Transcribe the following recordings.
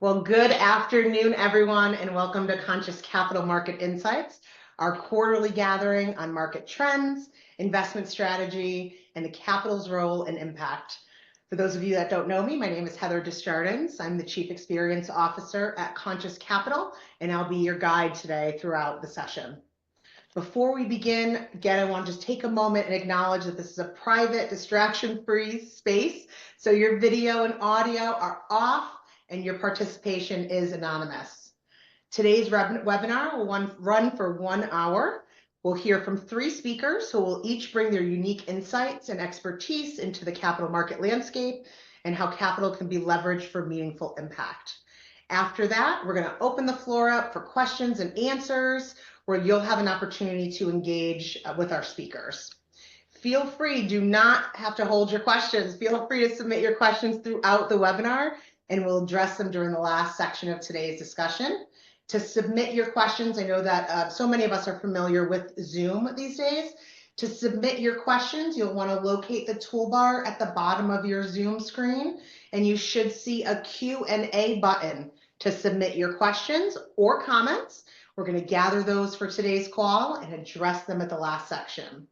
Well, good afternoon, everyone, and welcome to Conscious Capital Market Insights, our quarterly gathering on market trends, investment strategy, and the capital's role and impact. For those of you that don't know me, my name is Heather Desjardins. I'm the Chief Experience Officer at Conscious Capital, and I'll be your guide today throughout the session. Before we begin, again, I want to just take a moment and acknowledge that this is a private, distraction-free space, so your video and audio are off and your participation is anonymous. Today's webinar will run for 1 hour. We'll hear from 3 speakers who will each bring their unique insights and expertise into the capital market landscape and how capital can be leveraged for meaningful impact. After that, we're going to open the floor up for questions and answers, where you'll have an opportunity to engage with our speakers. Feel free, do not have to hold your questions. Feel free to submit your questions throughout the webinar, and we'll address them during the last section of today's discussion. To submit your questions, I know that so many of us are familiar with Zoom these days. To submit your questions, you'll want to locate the toolbar at the bottom of your Zoom screen, and you should see a Q&A button to submit your questions or comments. We're going to gather those for today's call and address them at the last section.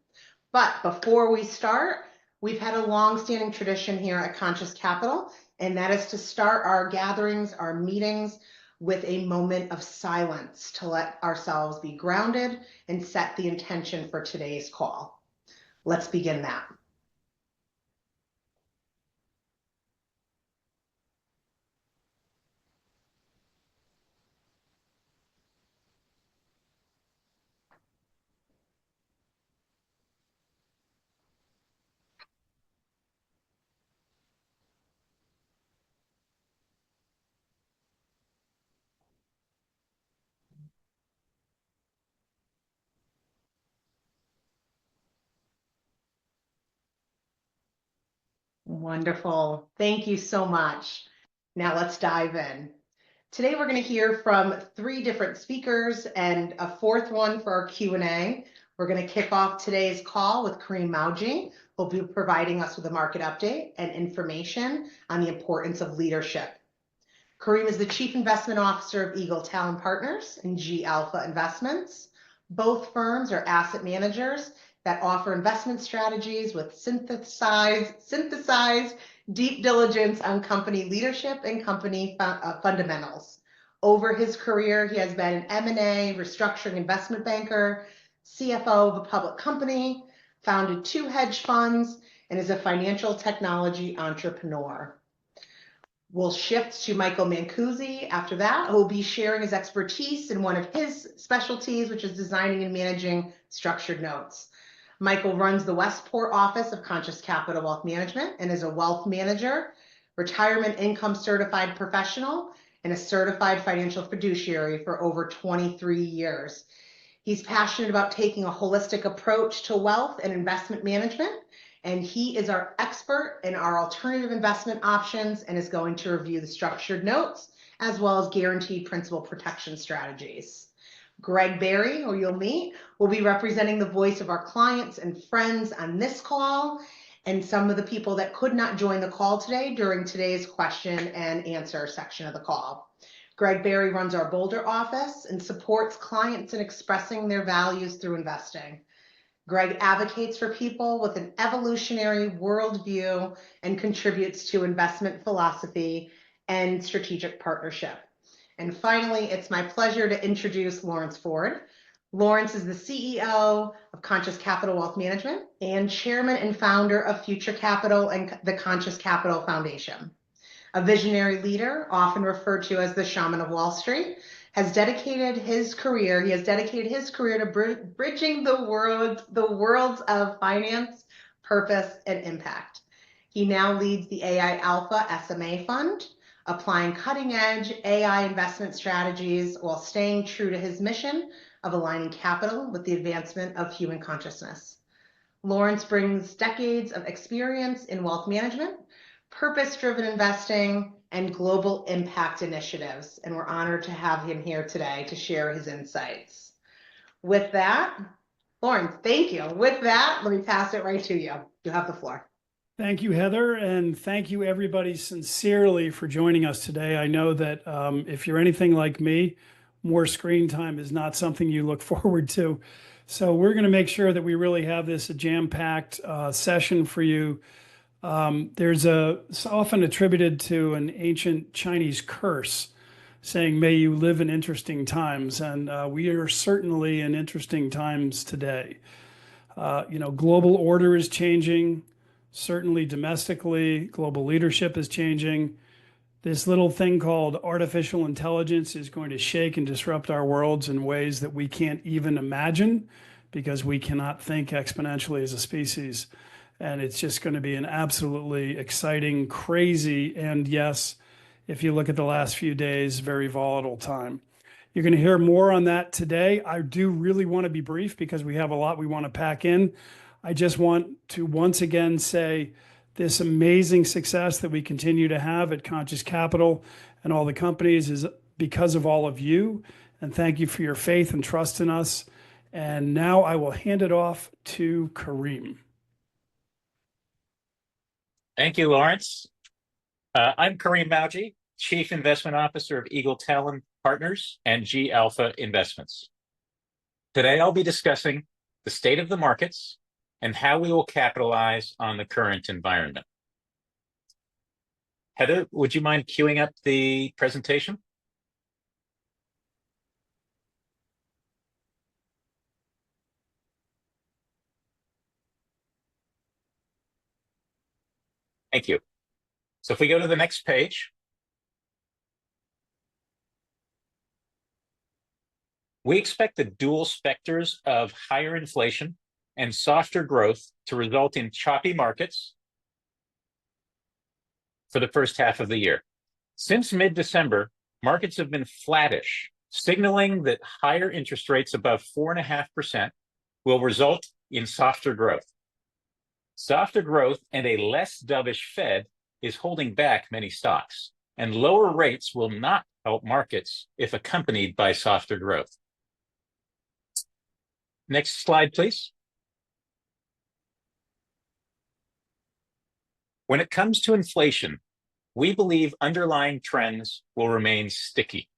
But before we start, we've had a long-standing tradition here at Conscious Capital, and that is to start our gatherings, our meetings, with a moment of silence to let ourselves be grounded and set the intention for today's call. Let's begin that. Wonderful. Thank you so much. Now let's dive in. Today we're going to hear from 3 different speakers and a 4th one for our Q&A. We're going to kick off today's call with Karim Mawji, who'll be providing us with a market update and information on the importance of leadership. Karim is the Chief Investment Officer of Eagle Talent Partners and G Alpha Investments. Both firms are asset managers that offer investment strategies with synthesized deep diligence on company leadership and company fundamentals. Over his career, he has been an M&A, restructuring investment banker, CFO of a public company, founded 2 hedge funds, and is a financial technology entrepreneur. We'll shift to Michael Mancusi after that, who will be sharing his expertise in one of his specialties, which is designing and managing structured notes. Michael runs the Westport office of Conscious Capital Wealth Management and is a wealth manager, retirement income certified professional, and a certified financial fiduciary for over 23 years. He's passionate about taking a holistic approach to wealth and investment management, and he is our expert in our alternative investment options and is going to review the structured notes as well as guaranteed principal protection strategies. Greg Berry, who you'll meet, will be representing the voice of our clients and friends on this call and some of the people that could not join the call today during today's question and answer section of the call. Greg Berry runs our Boulder office and supports clients in expressing their values through investing. Greg advocates for people with an evolutionary worldview and contributes to investment philosophy and strategic partnership. And finally, it's my pleasure to introduce Lawrence Ford. Lawrence is the CEO of Conscious Capital Wealth Management and chairman and founder of Future Capital and the Conscious Capital Foundation. A visionary leader, often referred to as the Shaman of Wall Street, has dedicated his career to bridging the worlds of finance, purpose, and impact. He now leads the AI Alpha SMA Fund, applying cutting-edge AI investment strategies while staying true to his mission of aligning capital with the advancement of human consciousness. Lawrence brings decades of experience in wealth management, purpose-driven investing, and global impact initiatives, and we're honored to have him here today to share his insights. With that, Lawrence, thank you. With that, let me pass it right to you. You have the floor. Thank you, Heather, and thank you everybody sincerely for joining us today. I know that if you're anything like me, more screen time is not something you look forward to. So we're going to make sure that we really have this a jam-packed session for you. It's often attributed to an ancient Chinese curse saying, "May you live in interesting times," and we are certainly in interesting times today. Global order is changing. Certainly domestically, global leadership is changing. This little thing called artificial intelligence is going to shake and disrupt our worlds in ways that we can't even imagine because we cannot think exponentially as a species. And it's just going to be an absolutely exciting, crazy, and yes, if you look at the last few days, very volatile time. You're going to hear more on that today. I do really want to be brief because we have a lot we want to pack in. I just want to once again say this amazing success that we continue to have at Conscious Capital and all the companies is because of all of you. And thank you for your faith and trust in us. And now I will hand it off to Karim. Thank you, Lawrence. I'm Karim Mawji, Chief Investment Officer of Eagle Talon Partners and G Alpha Investments. Today, I'll be discussing the state of the markets and how we will capitalize on the current environment. Heather, would you mind queuing up the presentation? Thank you. So if we go to the next page, we expect the dual specters of higher inflation and softer growth to result in choppy markets for the first half of the year. Since mid-December, markets have been flattish, signaling that higher interest rates above 4.5% will result in softer growth. Softer growth and a less dovish Fed is holding back many stocks, and lower rates will not help markets if accompanied by softer growth. Next slide, please. When it comes to inflation, we believe underlying trends will remain sticky.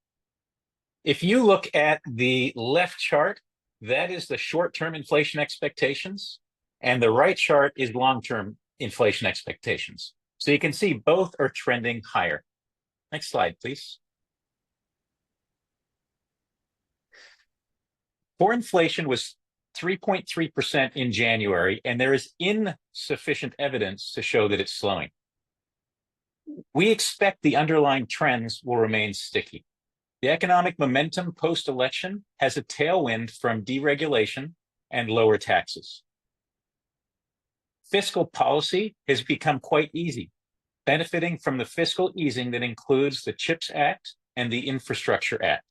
If you look at the left chart, that is the short-term inflation expectations, and the right chart is long-term inflation expectations. So you can see both are trending higher. Next slide, please. Core inflation was 3.3% in January, and there is insufficient evidence to show that it's slowing. We expect the underlying trends will remain sticky. The economic momentum post-election has a tailwind from deregulation and lower taxes. Fiscal policy has become quite easy, benefiting from the fiscal easing that includes the CHIPS Act and the Infrastructure Act.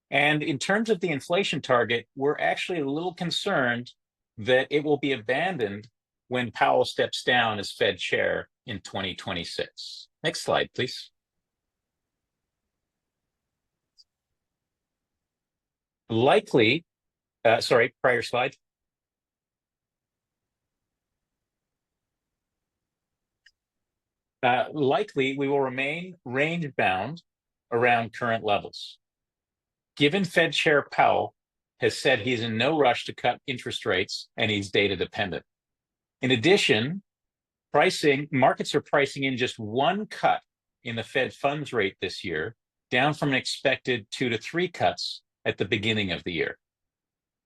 And in terms of the inflation target, we're actually a little concerned that it will be abandoned when Powell steps down as Fed chair in 2026. Next slide, please. Likely, prior slide. Likely, we will remain range-bound around current levels. Given Fed Chair Powell has said he's in no rush to cut interest rates and he's data dependent. In addition, markets are pricing in just one cut in the Fed funds rate this year, down from an expected 2 to 3 cuts at the beginning of the year.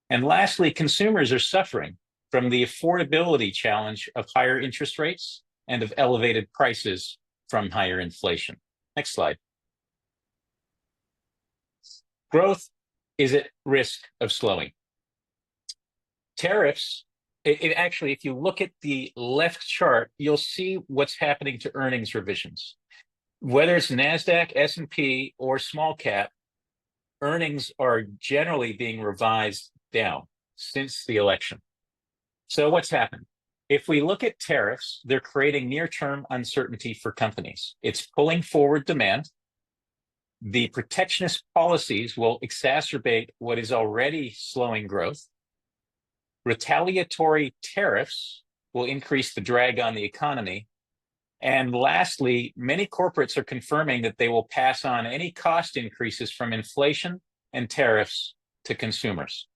And lastly, consumers are suffering from the affordability challenge of higher interest rates and of elevated prices from higher inflation. Next slide. Growth is at risk of slowing. Tariffs, actually, if you look at the left chart, you'll see what's happening to earnings revisions. Whether it's NASDAQ, S&P, or small cap, earnings are generally being revised down since the election. So what's happened? If we look at tariffs, they're creating near-term uncertainty for companies. It's pulling forward demand. The protectionist policies will exacerbate what is already slowing growth. Retaliatory tariffs will increase the drag on the economy. And lastly, many corporates are confirming that they will pass on any cost increases from inflation and tariffs to consumers.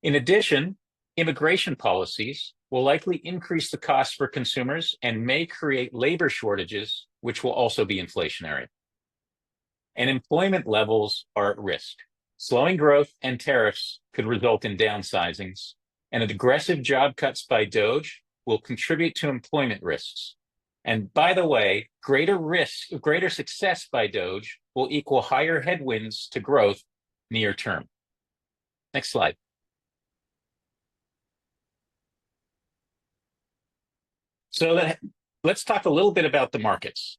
In addition, immigration policies will likely increase the cost for consumers and may create labor shortages, which will also be inflationary. And employment levels are at risk. Slowing growth and tariffs could result in downsizings, and aggressive job cuts by Doge will contribute to employment risks. And by the way, greater success by Doge will equal higher headwinds to growth near term. Next slide. So let's talk a little bit about the markets.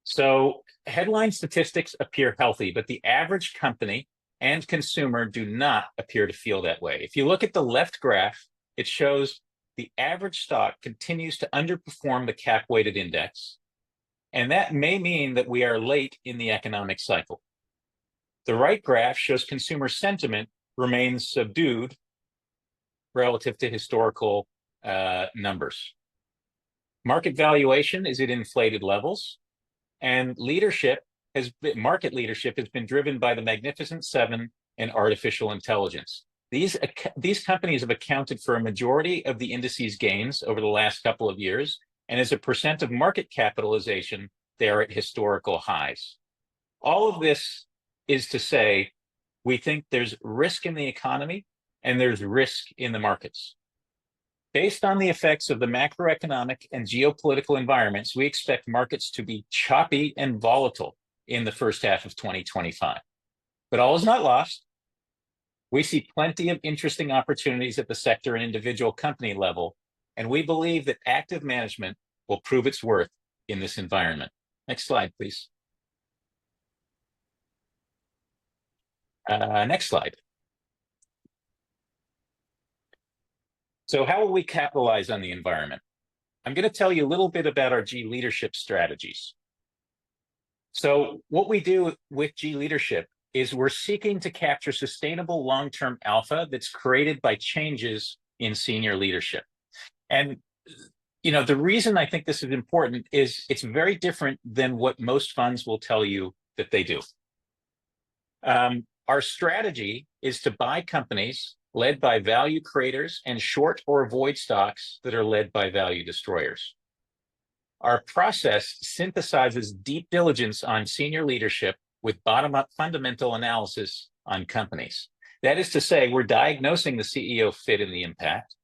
So headline statistics appear healthy, but the average company and consumer do not appear to feel that way. If you look at the left graph, it shows the average stock continues to underperform the cap-weighted index, and that may mean that we are late in the economic cycle. The right graph shows consumer sentiment remains subdued relative to historical numbers. Market valuation is at inflated levels, and market leadership has been driven by the Magnificent Seven and artificial intelligence. These companies have accounted for a majority of the indices gains over the last couple of years, and as a percent of market capitalization, they are at historical highs. All of this is to say, we think there's risk in the economy and there's risk in the markets. Based on the effects of the macroeconomic and geopolitical environments, we expect markets to be choppy and volatile in the first half of 2025. But all is not lost. We see plenty of interesting opportunities at the sector and individual company level, and we believe that active management will prove its worth in this environment. Next slide, please. Next slide. So how will we capitalize on the environment? I'm going to tell you a little bit about our G leadership strategies. So what we do with G leadership is we're seeking to capture sustainable long-term alpha that's created by changes in senior leadership. And the reason I think this is important is it's very different than what most funds will tell you that they do. Our strategy is to buy companies led by value creators and short or avoid stocks that are led by value destroyers. Our process synthesizes deep diligence on senior leadership with bottom-up fundamental analysis on companies. That is to say, we're diagnosing the CEO fit and the impact.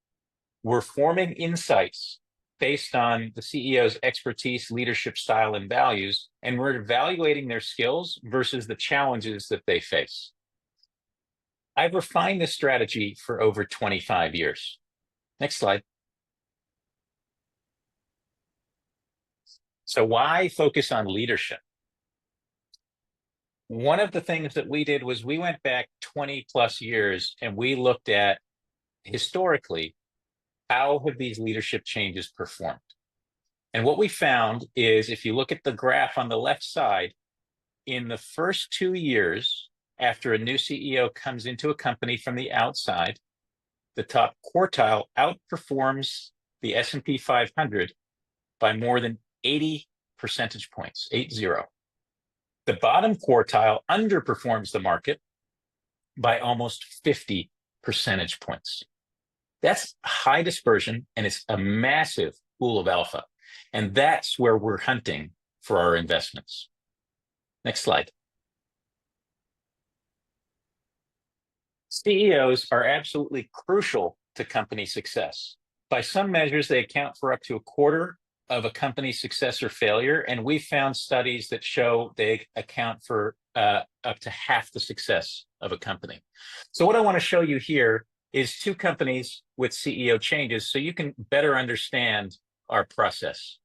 We're forming insights based on the CEO's expertise, leadership style, and values, and we're evaluating their skills versus the challenges that they face. I've refined this strategy for over 25 years. Next slide. So why focus on leadership? One of the things that we did was we went back 20 plus years and we looked at historically, how have these leadership changes performed? And what we found is if you look at the graph on the left side, in the first 2 years after a new CEO comes into a company from the outside, the top quartile outperforms the S&P 500 by more than 80 percentage points, 80. The bottom quartile underperforms the market by almost 50 percentage points. That's high dispersion, and it's a massive pool of alpha. And that's where we're hunting for our investments. Next slide. CEOs are absolutely crucial to company success. By some measures, they account for up to a quarter of a company's success or failure, and we found studies that show they account for up to half the success of a company. So what I want to show you here is 2 companies with CEO changes so you can better understand our process.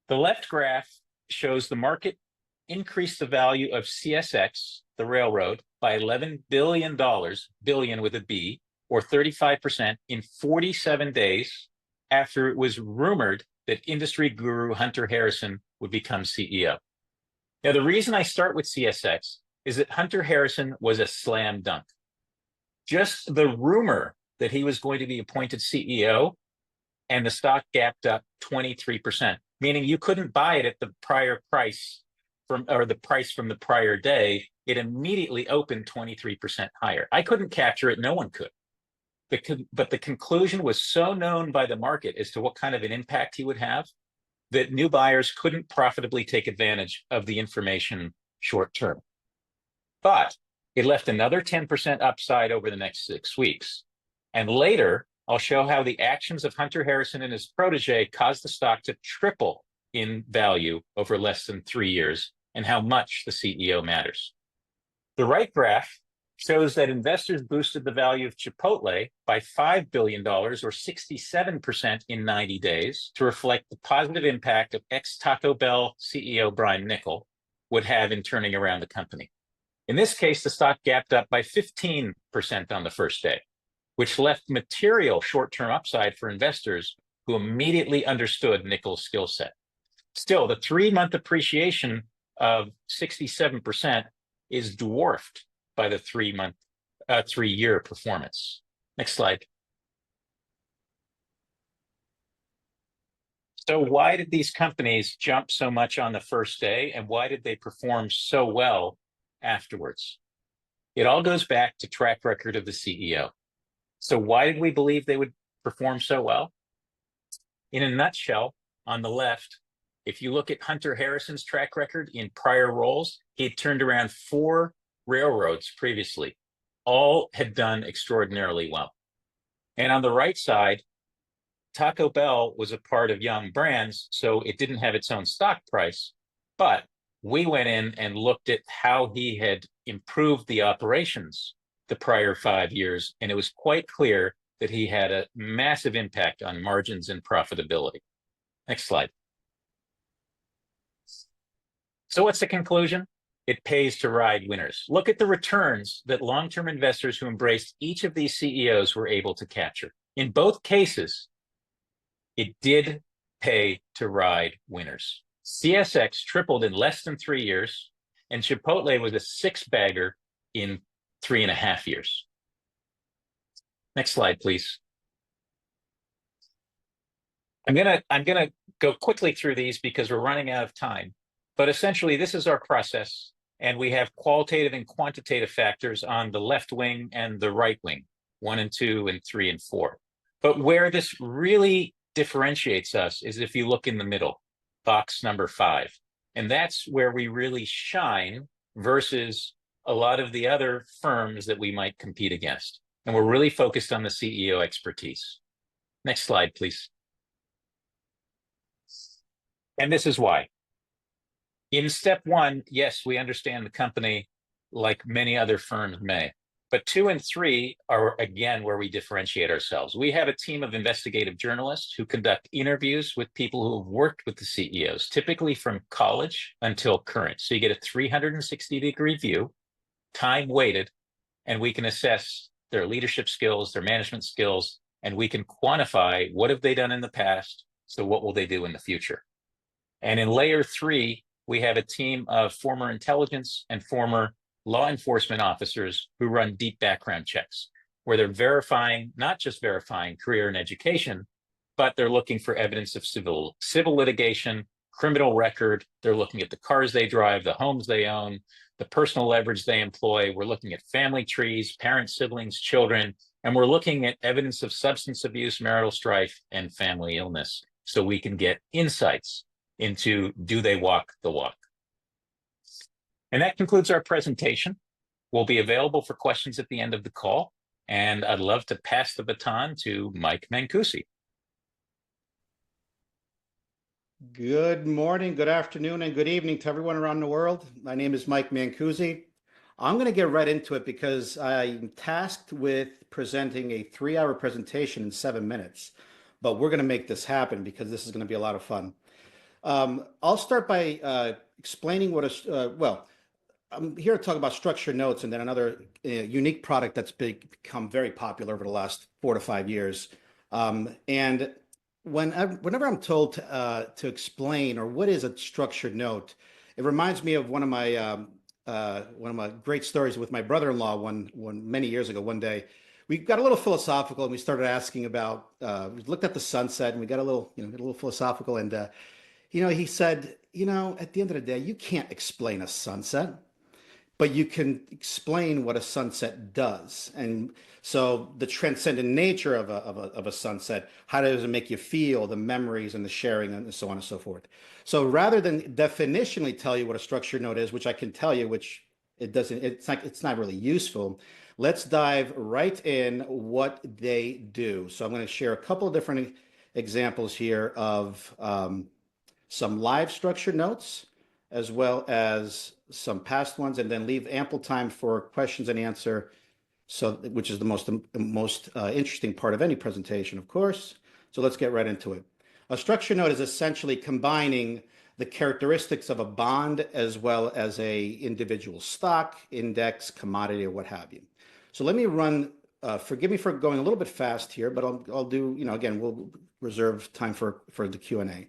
The left graph shows the market increased the value of CSX, the railroad, by $11 billion, billion with a B, or 35% in 47 days after it was rumored that industry guru Hunter Harrison would become CEO. Now, the reason I start with CSX is that Hunter Harrison was a slam dunk. Just the rumor that he was going to be appointed CEO, and the stock gapped up 23%, meaning you couldn't buy it at the prior price or the price from the prior day. It immediately opened 23% higher. I couldn't capture it. No one could. But the conclusion was so known by the market as to what kind of an impact he would have that new buyers couldn't profitably take advantage of the information short term. But it left another 10% upside over the next 6 weeks. And later, I'll show how the actions of Hunter Harrison and his protege caused the stock to triple in value over less than 3 years, and how much the CEO matters. The right graph shows that investors boosted the value of Chipotle by $5 billion, or 67% in 90 days, to reflect the positive impact of ex-Taco Bell CEO Brian Niccol would have in turning around the company. In this case, the stock gapped up by 15% on the first day, which left material short-term upside for investors who immediately understood Niccol's skill set. Still, the 3-month appreciation of 67% is dwarfed by the 3-year performance. Next slide. So why did these companies jump so much on the first day, and why did they perform so well afterwards? It all goes back to track record of the CEO. So why did we believe they would perform so well? In a nutshell, on the left, if you look at Hunter Harrison's track record in prior roles, he had turned around 4 railroads previously. All had done extraordinarily well. And on the right side, Taco Bell was a part of Young Brands, so it didn't have its own stock price. But we went in and looked at how he had improved the operations the prior 5 years, and it was quite clear that he had a massive impact on margins and profitability. Next slide. So what's the conclusion? It pays to ride winners. Look at the returns that long-term investors who embraced each of these CEOs were able to capture. In both cases, it did pay to ride winners. CSX tripled in less than 3 years, and Chipotle was a 6-bagger in 3.5 years. Next slide, please. I'm gonna go quickly through these because we're running out of time. But essentially, this is our process, and we have qualitative and quantitative factors on the left wing and the right wing, 1 and 2 and 3 and 4. But where this really differentiates us is if you look in the middle, box number 5. And that's where we really shine versus a lot of the other firms that we might compete against. And we're really focused on the CEO expertise. Next slide, please. And this is why. In step 1, yes, we understand the company like many other firms may. But 2 and 3 are, again, where we differentiate ourselves. We have a team of investigative journalists who conduct interviews with people who have worked with the CEOs, typically from college until current. So you get a 360-degree view, time-weighted, and we can assess their leadership skills, their management skills, and we can quantify what have they done in the past, so what will they do in the future. And in layer 3, we have a team of former intelligence and former law enforcement officers who run deep background checks, where they're verifying, not just verifying career and education, but they're looking for evidence of civil litigation, criminal record. They're looking at the cars they drive, the homes they own, the personal leverage they employ. We're looking at family trees, parents, siblings, children, and we're looking at evidence of substance abuse, marital strife, and family illness, so we can get insights into, do they walk the walk? And that concludes our presentation. We'll be available for questions at the end of the call. And I'd love to pass the baton to Mike Mancusi. Good morning, good afternoon, and good evening to everyone around the world. My name is Mike Mancusi. I'm going to get right into it because I'm tasked with presenting a 3-hour presentation in 7 minutes. But we're going to make this happen because this is going to be a lot of fun. I'll start by explaining what I'm here to talk about structured notes and then another unique product that's become very popular over the last 4 to 5 years. And whenever I'm told to explain or what is a structured note, it reminds me of one of my great stories with my brother-in-law many years ago. One day, we got a little philosophical and we started asking about, we looked at the sunset and we got a little, got a little philosophical. And, he said, at the end of the day, you can't explain a sunset, but you can explain what a sunset does. And so the transcendent nature of a sunset, how does it make you feel, the memories and the sharing and so on and so forth. So rather than definitionally tell you what a structured note is, which I can tell you, which it's not really useful. Let's dive right in what they do. So I'm going to share a couple of different examples here of some live structured notes, as well as some past ones, and then leave ample time for questions and answer. So, which is the most interesting part of any presentation, of course. So let's get right into it. A structured note is essentially combining the characteristics of a bond as well as a individual stock, index, commodity, or what have you. So let me run, forgive me for going a little bit fast here, but I'll do, again, we'll reserve time for the Q&A.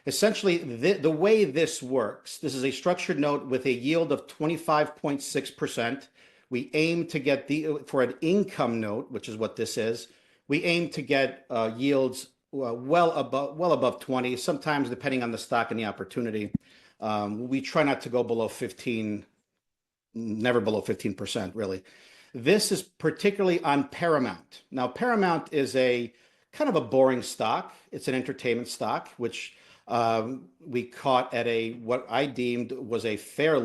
Essentially, the way this works, this is a structured note with a yield of 25.6%. We aim to get for an income note, which is what this is, we aim to get yields well above 20, sometimes depending on the stock and the opportunity. We try not to go below 15, never below 15%, really. This is particularly on Paramount. Now, Paramount is a kind of a boring stock. It's an entertainment stock, which we caught at what I deemed was a fair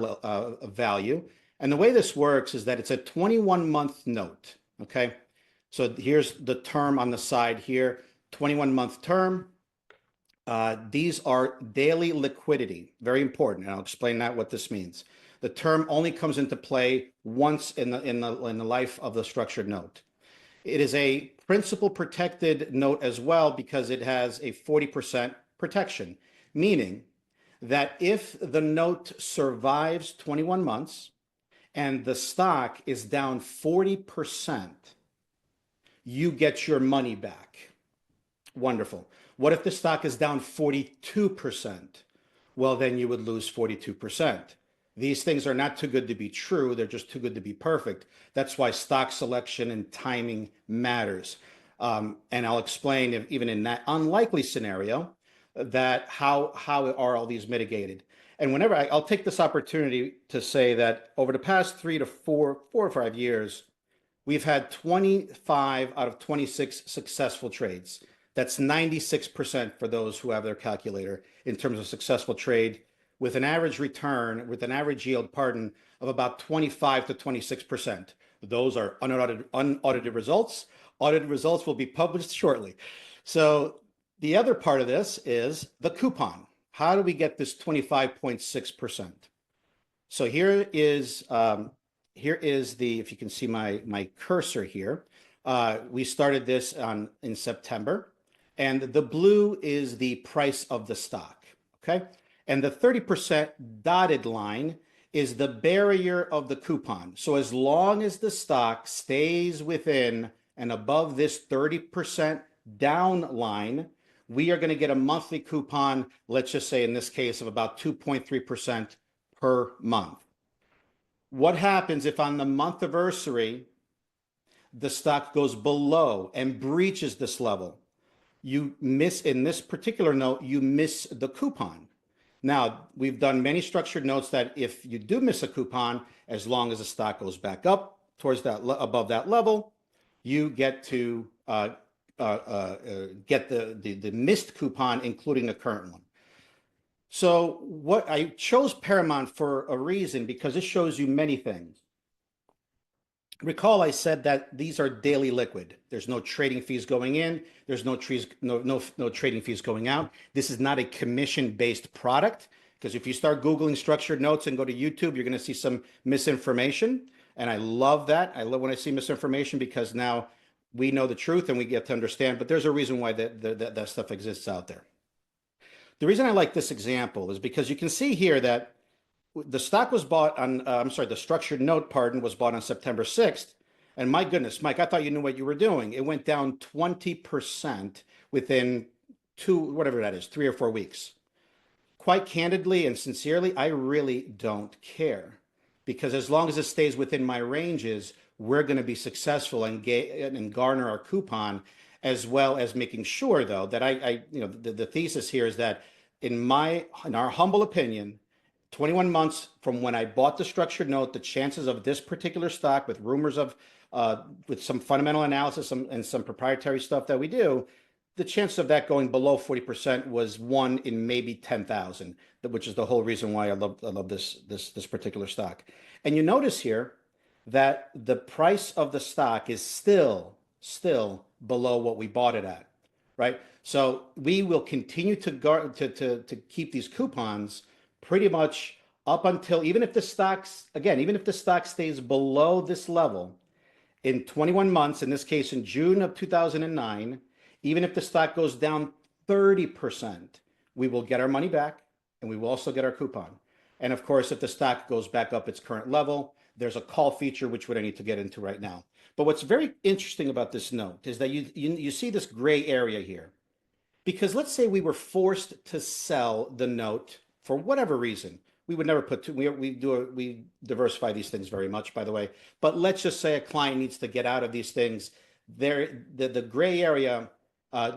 value. And the way this works is that it's a 21-month note, okay? So here's the term on the side here, 21-month term. These are daily liquidity, very important, and I'll explain what this means. The term only comes into play once in the life of the structured note. It is a principal protected note as well because it has a 40% protection, meaning that if the note survives 21 months and the stock is down 40%, you get your money back. Wonderful. What if the stock is down 42%? Well, then you would lose 42%. These things are not too good to be true. They're just too good to be perfect. That's why stock selection and timing matters. And I'll explain, even in that unlikely scenario, that how are all these mitigated. And whenever I'll take this opportunity to say that over the past 4 or 5 years, we've had 25 out of 26 successful trades. That's 96% for those who have their calculator in terms of successful trade, with an average return, with an average yield, of about 25 to 26%. Those are unaudited results. Audited results will be published shortly. So the other part of this is the coupon. How do we get this 25.6%? So here is the, if you can see my cursor here, we started this in September, and the blue is the price of the stock, okay? And the 30% dotted line is the barrier of the coupon. So as long as the stock stays within and above this 30% down line, we are going to get a monthly coupon, let's just say in this case, of about 2.3% per month. What happens if on the month anniversary, the stock goes below and breaches this level? You miss, in this particular note, you miss the coupon. Now, we've done many structured notes that if you do miss a coupon, as long as the stock goes back up towards that above that level, you get to get the missed coupon, including the current one. So what I chose Paramount for a reason, because it shows you many things. Recall I said that these are daily liquid. There's no trading fees going in. There's no trading fees going out. This is not a commission-based product, because if you start Googling structured notes and go to YouTube, you're going to see some misinformation. And I love that. I love when I see misinformation, because now we know the truth and we get to understand, but there's a reason why that stuff exists out there. The reason I like this example is because you can see here that the stock was bought on, the structured note, was bought on September 6th. And my goodness, Mike, I thought you knew what you were doing. It went down 20% within 3 or 4 weeks. Quite candidly and sincerely, I really don't care, because as long as it stays within my ranges, we're going to be successful and garner our coupon, as well as making sure, though, that the thesis here is that in our humble opinion, 21 months from when I bought the structured note, the chances of this particular stock, with rumors of with some fundamental analysis and some proprietary stuff that we do, the chance of that going below 40% was 1 in maybe 10,000, which is the whole reason why I love this particular stock. And you notice here that the price of the stock is still below what we bought it at, right? So we will continue to keep these coupons pretty much up until, even if the stock stays below this level in 21 months, in this case in June of 2009, even if the stock goes down 30%, we will get our money back and we will also get our coupon. And of course, if the stock goes back up its current level, there's a call feature, which we don't need to get into right now. But what's very interesting about this note is that you see this gray area here. Because let's say we were forced to sell the note for whatever reason. We would never we diversify these things very much, by the way. But let's just say a client needs to get out of these things. The gray area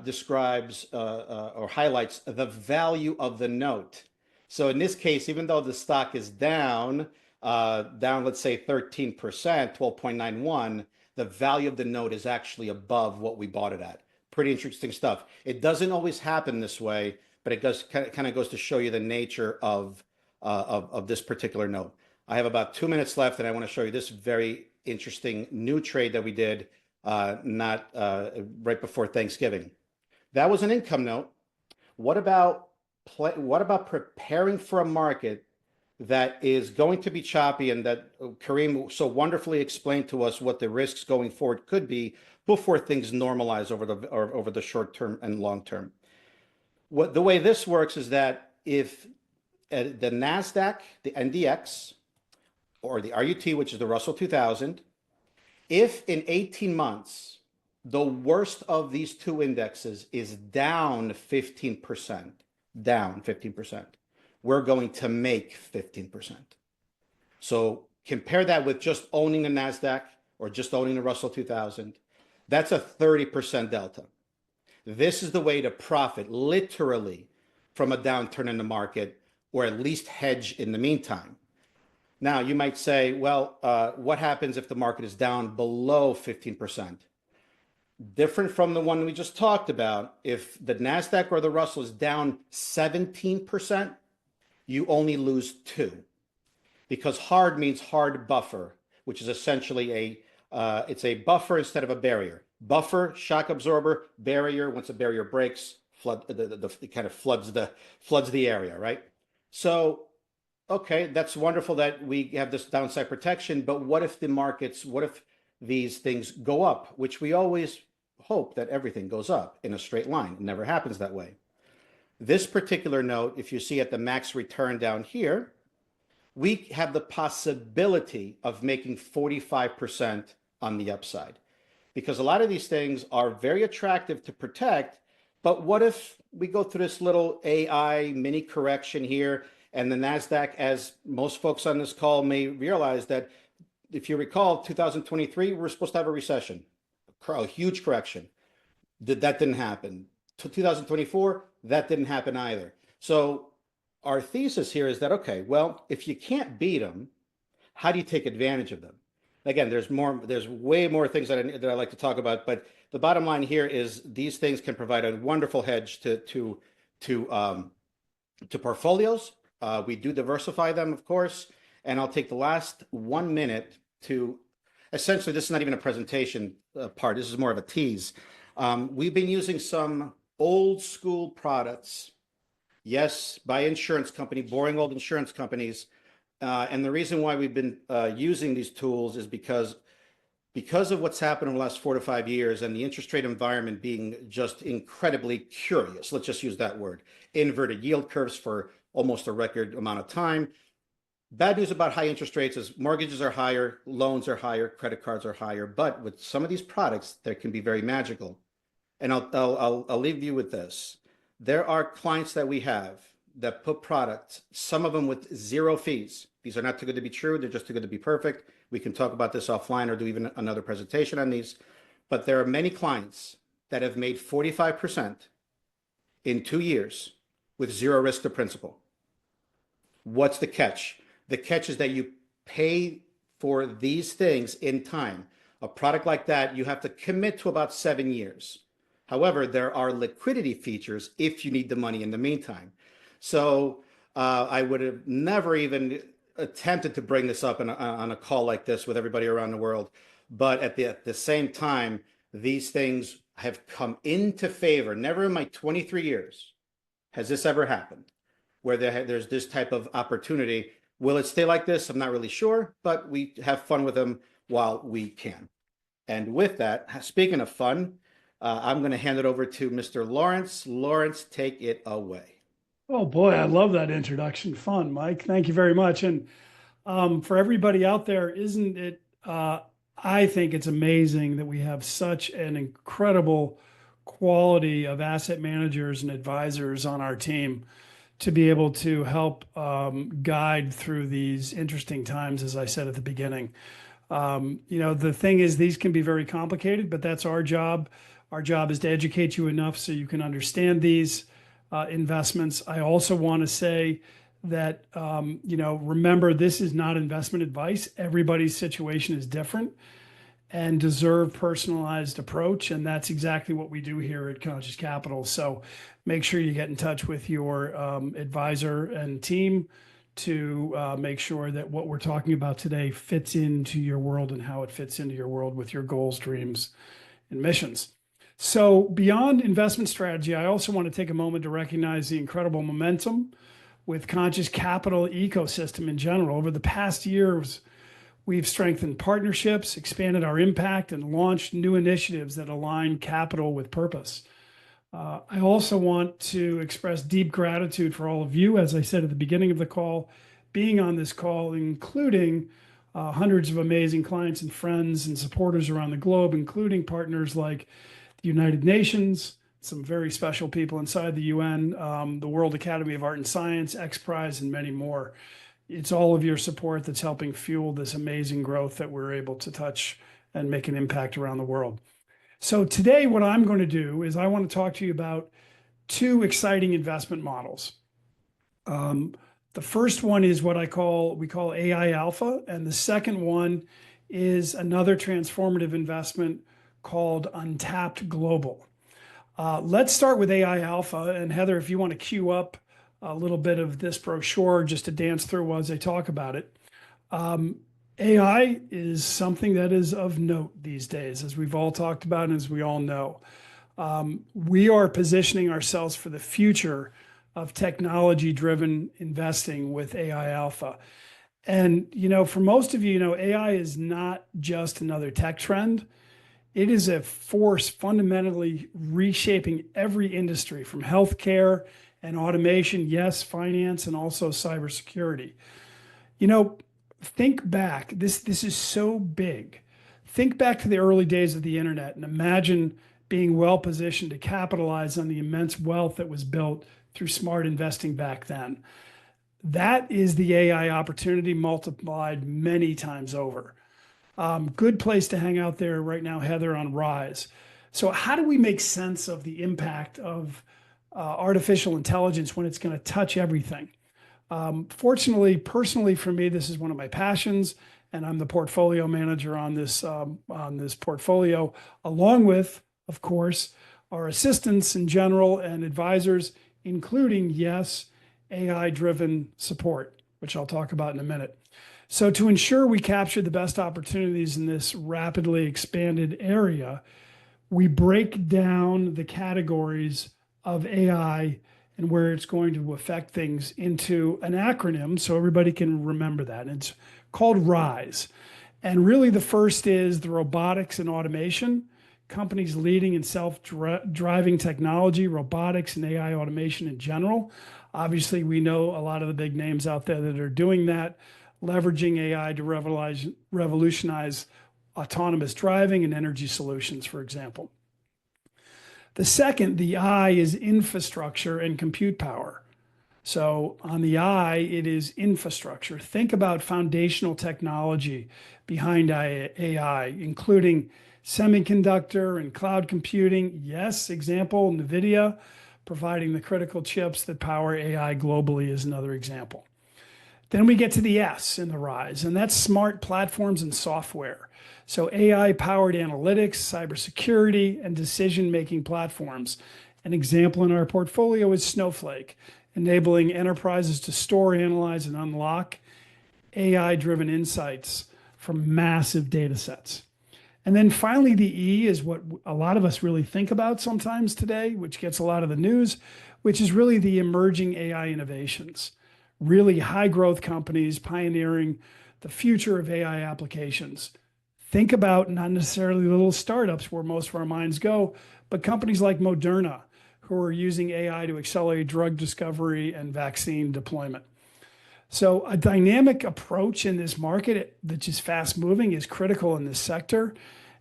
describes or highlights the value of the note. So in this case, even though the stock is down, let's say 13%, 12.91, the value of the note is actually above what we bought it at. Pretty interesting stuff. It doesn't always happen this way, but it does kind of goes to show you the nature of this particular note. I have about 2 minutes left, and I want to show you this very interesting new trade that we did right before Thanksgiving. That was an income note. What about preparing for a market that is going to be choppy, and that Karim so wonderfully explained to us what the risks going forward could be before things normalize over the short term and long term. The way this works is that if the NASDAQ, the NDX, or the RUT, which is the Russell 2000, if in 18 months, the worst of these two indexes is down 15%, we're going to make 15%. So compare that with just owning the NASDAQ or just owning the Russell 2000. That's a 30% delta. This is the way to profit literally from a downturn in the market, or at least hedge in the meantime. Now, you might say, well, what happens if the market is down below 15%? Different from the one we just talked about. If the NASDAQ or the Russell is down 17%, you only lose 2, because hard means hard buffer, which is essentially it's a buffer instead of a barrier. Buffer, shock absorber; barrier, once a barrier breaks, it kind of floods the area, right? So, okay, that's wonderful that we have this downside protection, but what if these things go up, which we always hope that everything goes up in a straight line. It never happens that way. This particular note, if you see at the max return down here, we have the possibility of making 45% on the upside, because a lot of these things are very attractive to protect. But what if we go through this little AI mini correction here, and the NASDAQ, as most folks on this call may realize, that if you recall, 2023, we're supposed to have a recession, a huge correction. That didn't happen. 2024, that didn't happen either. So our thesis here is that, okay, well, if you can't beat them, how do you take advantage of them? Again, there's way more things that I like to talk about, but the bottom line here is these things can provide a wonderful hedge to portfolios. We do diversify them, of course, and I'll take the last 1 minute to essentially, this is not even a presentation part. This is more of a tease. We've been using some old school products, yes, by insurance company, boring old insurance companies. And the reason why we've been using these tools is because of what's happened in the last 4 to 5 years, and the interest rate environment being just incredibly curious. Let's just use that word. Inverted yield curves for almost a record amount of time. Bad news about high interest rates is mortgages are higher, loans are higher, credit cards are higher. But with some of these products, they can be very magical. And I'll leave you with this. There are clients that we have that put products, some of them with 0 fees. These are not too good to be true. They're just too good to be perfect. We can talk about this offline or do even another presentation on these. But there are many clients that have made 45% in 2 years with zero risk to principal. What's the catch? The catch is that you pay for these things in time. A product like that, you have to commit to about 7 years. However, there are liquidity features if you need the money in the meantime. So I would have never even attempted to bring this up on a call like this with everybody around the world. But at the same time, these things have come into favor. Never in my 23 years has this ever happened where there's this type of opportunity. Will it stay like this? I'm not really sure, but we have fun with them while we can. And with that, speaking of fun, I'm going to hand it over to Mr. Lawrence. Lawrence, take it away. Oh boy, I love that introduction. Fun, Mike. Thank you very much. And for everybody out there, isn't it? I think it's amazing that we have such an incredible quality of asset managers and advisors on our team to be able to help guide through these interesting times, as I said at the beginning. The thing is, these can be very complicated, but that's our job. Our job is to educate you enough so you can understand these investments. I also want to say that, remember, this is not investment advice. Everybody's situation is different and deserve personalized approach. And that's exactly what we do here at Conscious Capital. So make sure you get in touch with your advisor and team to make sure that what we're talking about today fits into your world and how it fits into your world with your goals, dreams, and missions. So beyond investment strategy, I also want to take a moment to recognize the incredible momentum with Conscious Capital ecosystem in general. Over the past years, we've strengthened partnerships, expanded our impact, and launched new initiatives that align capital with purpose. I also want to express deep gratitude for all of you, as I said at the beginning of the call, being on this call, including hundreds of amazing clients and friends and supporters around the globe, including partners like the United Nations, some very special people inside the UN, the World Academy of Art and Science, X Prize, and many more. It's all of your support that's helping fuel this amazing growth that we're able to touch and make an impact around the world. So today, what I'm going to do is I want to talk to you about two exciting investment models. The first one is what we call AI Alpha, and the second one is another transformative investment called Untapped Global. Let's start with AI Alpha, and Heather, if you want to cue up a little bit of this brochure just to dance through as I talk about it. AI is something that is of note these days, as we've all talked about and as we all know. We are positioning ourselves for the future of technology-driven investing with AI Alpha. And, for most of you, AI is not just another tech trend. It is a force fundamentally reshaping every industry from healthcare and automation, yes, finance, and also cybersecurity. Think back, this is so big. Think back to the early days of the internet and imagine being well positioned to capitalize on the immense wealth that was built through smart investing back then. That is the AI opportunity multiplied many times over. Good place to hang out there right now, Heather, on Rise. So how do we make sense of the impact of artificial intelligence when it's going to touch everything? Fortunately, personally for me, this is one of my passions, and I'm the portfolio manager on this portfolio, along with, of course, our assistants in general and advisors, including, yes, AI-driven support, which I'll talk about in a minute. So to ensure we capture the best opportunities in this rapidly expanded area, we break down the categories of AI and where it's going to affect things into an acronym so everybody can remember that. It's called RISE. And really the first is the robotics and automation, companies leading in self-driving technology, robotics and AI automation in general. Obviously, we know a lot of the big names out there that are doing that, leveraging AI to revolutionize autonomous driving and energy solutions, for example. The second, the I, is infrastructure and compute power. So on the I, it is infrastructure. Think about foundational technology behind AI, including semiconductor and cloud computing. Yes, example, NVIDIA providing the critical chips that power AI globally is another example. Then we get to the S in the rise, and that's smart platforms and software. So AI-powered analytics, cybersecurity, and decision-making platforms. An example in our portfolio is Snowflake, enabling enterprises to store, analyze, and unlock AI-driven insights from massive data sets. And then finally, the E is what a lot of us really think about sometimes today, which gets a lot of the news, which is really the emerging AI innovations. Really high growth companies pioneering the future of AI applications. Think about not necessarily little startups where most of our minds go, but companies like Moderna, who are using AI to accelerate drug discovery and vaccine deployment. So a dynamic approach in this market that's just fast moving is critical in this sector,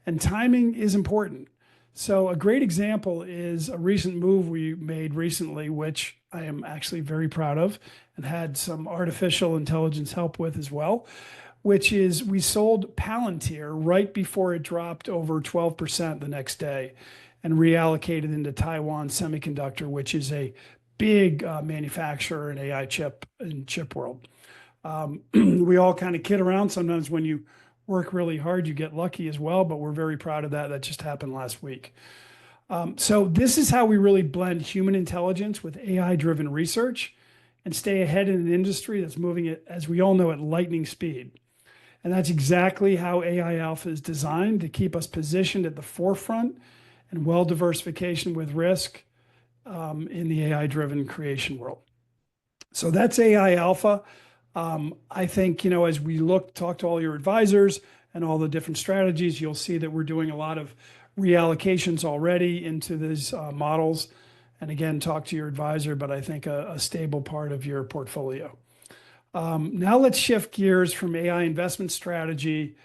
and timing is important. So a great example is a recent move we made recently, which I am actually very proud of and had some artificial intelligence help with as well, which is we sold Palantir right before it dropped over 12% the next day and reallocated into Taiwan Semiconductor, which is a big manufacturer in AI chip world. We all kind of kid around sometimes when you work really hard, you get lucky as well, but we're very proud of that. That just happened last week. So this is how we really blend human intelligence with AI-driven research and stay ahead in an industry that's moving at, as we all know, at lightning speed. And that's exactly how AI Alpha is designed to keep us positioned at the forefront and well diversification with risk in the AI-driven creation world. So that's AI Alpha. I think, as we talk to all your advisors and all the different strategies, you'll see that we're doing a lot of reallocations already into these models. And again, talk to your advisor, but I think a stable part of your portfolio. Now let's shift gears from AI investment strategy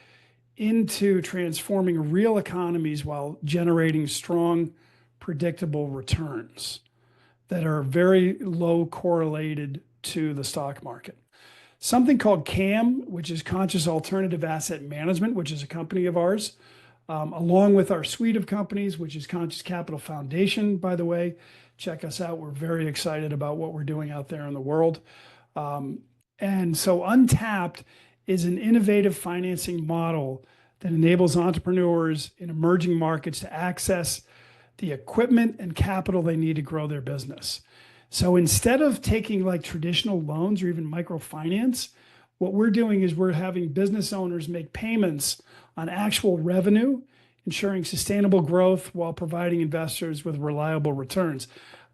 into transforming real economies while generating strong, predictable returns that are very low correlated to the stock market. Something called CAM, which is Conscious Alternative Asset Management, which is a company of ours, along with our suite of companies, which is Conscious Capital Foundation, by the way. Check us out. We're very excited about what we're doing out there in the world. And so Untapped is an innovative financing model that enables entrepreneurs in emerging markets to access the equipment and capital they need to grow their business. So instead of taking like traditional loans or even microfinance, what we're doing is we're having business owners make payments on actual revenue, ensuring sustainable growth while providing investors with reliable returns.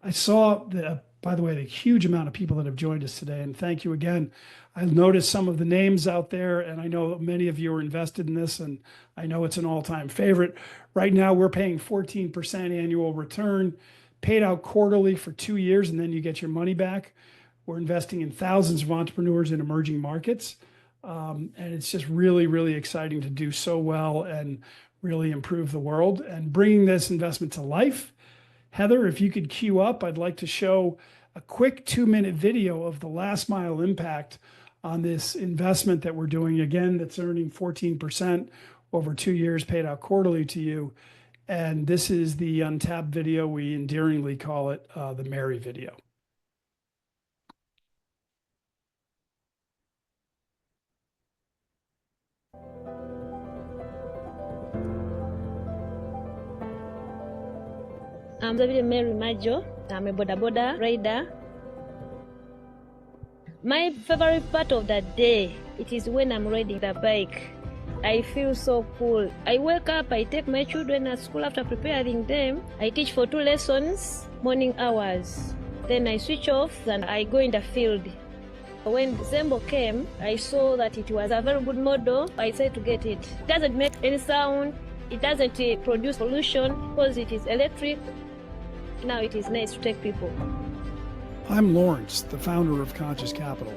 I saw that, by the way, the huge amount of people that have joined us today, and thank you again. I noticed some of the names out there, and I know many of you are invested in this, and I know it's an all-time favorite. Right now, we're paying 14% annual return, paid out quarterly for 2 years, and then you get your money back. We're investing in thousands of entrepreneurs in emerging markets, and it's just really, really exciting to do so well and really improve the world. And bringing this investment to life, Heather, if you could queue up, I'd like to show a quick 2-minute video of the last mile impact on this investment that we're doing. Again, that's earning 14% over 2 years, paid out quarterly to you. And this is the Untapped video. We endearingly call it the Mary video. I'm David Mary Majo. I'm a boda rider. My favorite part of the day, it is when I'm riding the bike. I feel so cool. I wake up, I take my children at school after preparing them. I teach for 2 lessons, morning hours. Then I switch off and I go in the field. When Zembo came, I saw that it was a very good model. I said to get it. It doesn't make any sound. It doesn't produce pollution because it is electric. Now it is nice to take people. I'm Lawrence, the founder of Conscious Capital.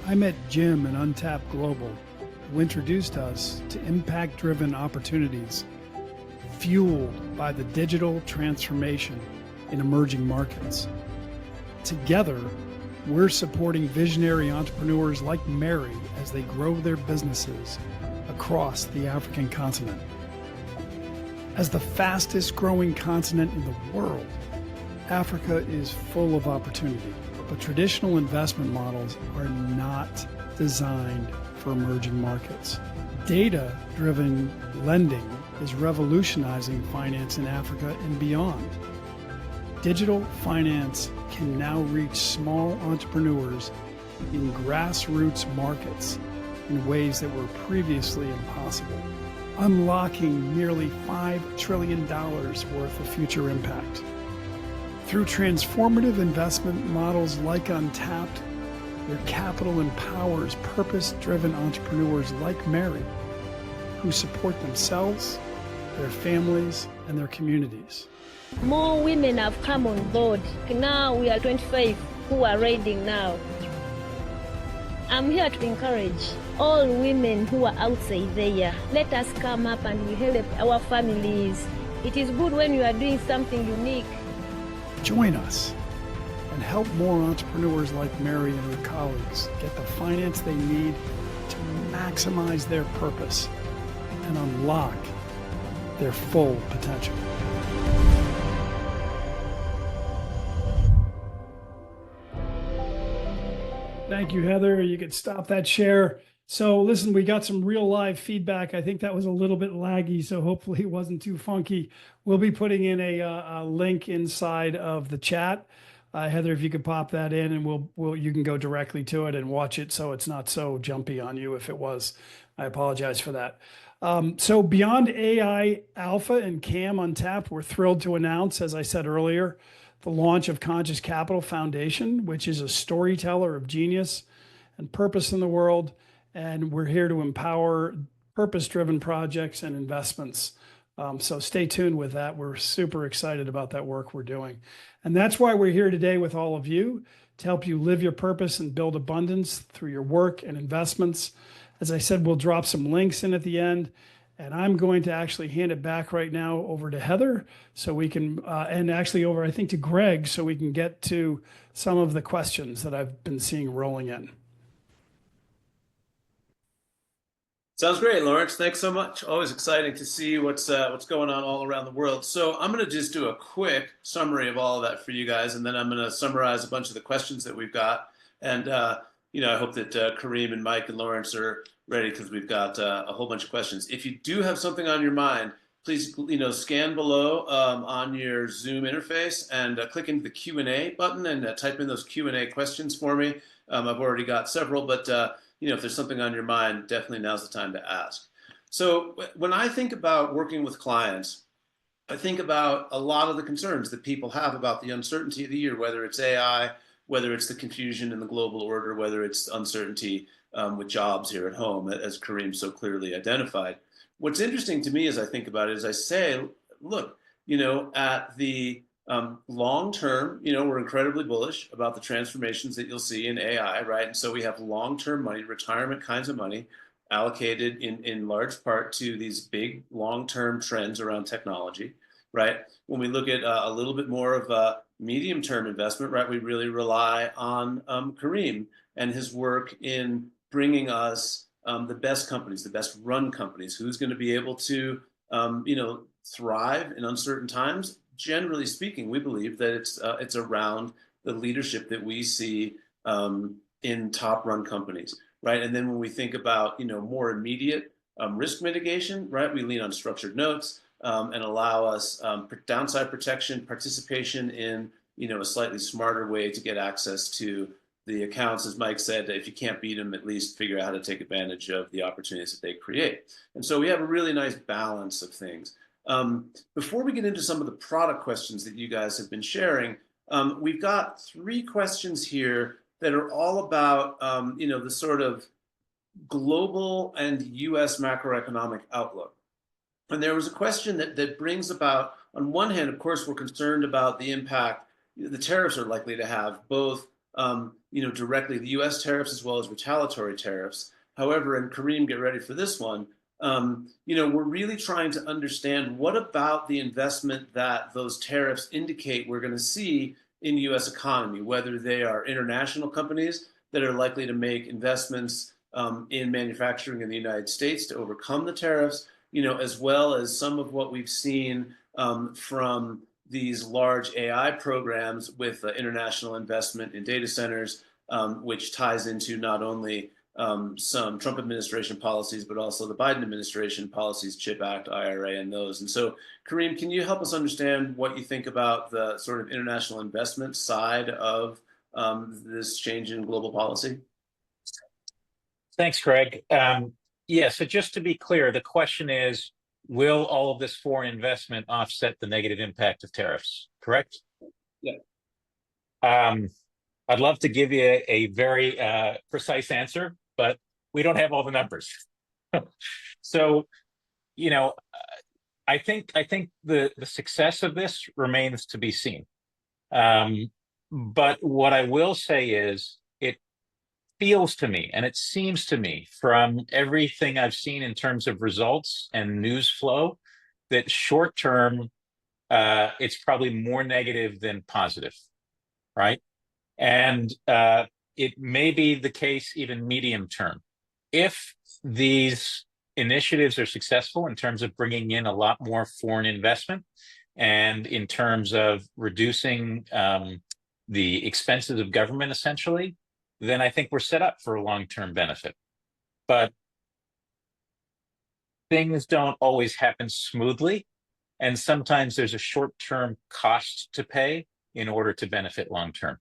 I met Jim in Untapped Global, who introduced us to impact-driven opportunities fueled by the digital transformation in emerging markets. Together, we're supporting visionary entrepreneurs like Mary as they grow their businesses across the African continent. As the fastest growing continent in the world, Africa is full of opportunity, but traditional investment models are not designed for emerging markets. Data-driven lending is revolutionizing finance in Africa and beyond. Digital finance can now reach small entrepreneurs in grassroots markets in ways that were previously impossible, unlocking nearly $5 trillion worth of future impact. Through transformative investment models like Untapped, their capital empowers purpose-driven entrepreneurs like Mary, who support themselves, their families, and their communities. More women have come on board. Now we are 25 who are riding now. I'm here to encourage all women who are outside there. Let us come up and we help our families. It is good when you are doing something unique. Join us and help more entrepreneurs like Mary and her colleagues get the finance they need to maximize their purpose and unlock their full potential. Thank you, Heather. You could stop that share. So listen, we got some real live feedback. I think that was a little bit laggy, so hopefully it wasn't too funky. We'll be putting in a link inside of the chat. Heather, if you could pop that in, and you can go directly to it and watch it, so it's not so jumpy on you. If it was, I apologize for that. So beyond AI Alpha and CAM Untapped, we're thrilled to announce, as I said earlier, the launch of Conscious Capital Foundation, which is a storyteller of genius and purpose in the world. And we're here to empower purpose-driven projects and investments. So stay tuned with that. We're super excited about that work we're doing. And that's why we're here today with all of you, to help you live your purpose and build abundance through your work and investments. As I said, we'll drop some links in at the end. And I'm going to actually hand it back right now over to Heather, so we can, and actually over, I think, to Greg, so we can get to some of the questions that I've been seeing rolling in. Sounds great, Lawrence. Thanks so much. Always exciting to see what's going on all around the world. So I'm going to just do a quick summary of all of that for you guys, and then I'm going to summarize a bunch of the questions that we've got. And I hope that Karim and Mike and Lawrence are ready, because we've got a whole bunch of questions. If you do have something on your mind, please scan below on your Zoom interface and click into the Q&A button and type in those Q&A questions for me. I've already got several, but if there's something on your mind, definitely now's the time to ask. So when I think about working with clients, I think about a lot of the concerns that people have about the uncertainty of the year, whether it's AI, whether it's the confusion in the global order, whether it's uncertainty with jobs here at home, as Karim so clearly identified. What's interesting to me as I think about it is I say, look, at the long term, we're incredibly bullish about the transformations that you'll see in AI, right? And so we have long-term money, retirement kinds of money, allocated in large part to these big long-term trends around technology, right? When we look at a little bit more of a medium-term investment, right, we really rely on Karim and his work in bringing us the best companies, the best run companies. Who's going to be able to, thrive in uncertain times? Generally speaking, we believe that it's around the leadership that we see in top run companies, right? And then when we think about more immediate risk mitigation, right, we lean on structured notes and allow us downside protection, participation in a slightly smarter way to get access to the accounts. As Mike said, if you can't beat them, at least figure out how to take advantage of the opportunities that they create. And so we have a really nice balance of things. Before we get into some of the product questions that you guys have been sharing, we've got 3 questions here that are all about the sort of global and US macroeconomic outlook. And there was a question that brings about, on one hand, of course, we're concerned about the impact the tariffs are likely to have, both directly the US tariffs as well as retaliatory tariffs. However, and Karim, get ready for this one, we're really trying to understand what about the investment that those tariffs indicate we're going to see in the U.S. economy, whether they are international companies that are likely to make investments in manufacturing in the United States to overcome the tariffs, as well as some of what we've seen from these large AI programs with international investment in data centers, which ties into not only some Trump administration policies, but also the Biden administration policies, CHIP Act, IRA, and those. And so, Karim, can you help us understand what you think about the sort of international investment side of this change in global policy? Thanks, Greg. Yeah, so just to be clear, the question is, will all of this foreign investment offset the negative impact of tariffs, correct? Yeah. I'd love to give you a very precise answer, but we don't have all the numbers. So, I think the success of this remains to be seen. But what I will say is, it feels to me, and it seems to me from everything I've seen in terms of results and news flow, that short term, it's probably more negative than positive, right? And it may be the case even medium term. If these initiatives are successful in terms of bringing in a lot more foreign investment and in terms of reducing the expenses of government, essentially, then I think we're set up for a long-term benefit. But things don't always happen smoothly, and sometimes there's a short-term cost to pay in order to benefit long-term.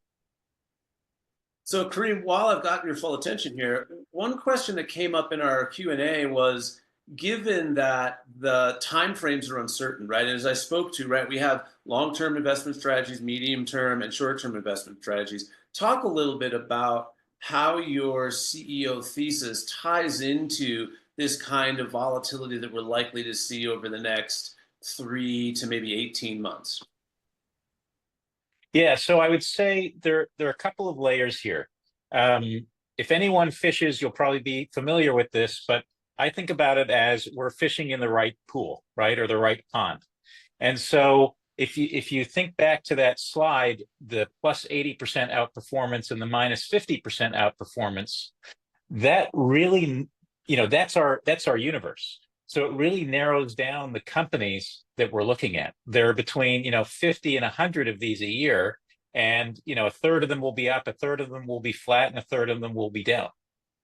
So, Karim, while I've got your full attention here, one question that came up in our Q&A was, given that the timeframes are uncertain, right? And as I spoke to, right, we have long-term investment strategies, medium-term, and short-term investment strategies. Talk a little bit about how your CEO thesis ties into this kind of volatility that we're likely to see over the next 3 to maybe 18 months. Yeah, so I would say there are a couple of layers here. If anyone fishes, you'll probably be familiar with this, but I think about it as we're fishing in the right pool, right, or the right pond. And so if you think back to that slide, the plus 80% outperformance and the minus 50% outperformance, that really, that's our universe. So it really narrows down the companies that we're looking at. There are between 50 and 100 of these a year, and a third of them will be up, a third of them will be flat, and a third of them will be down.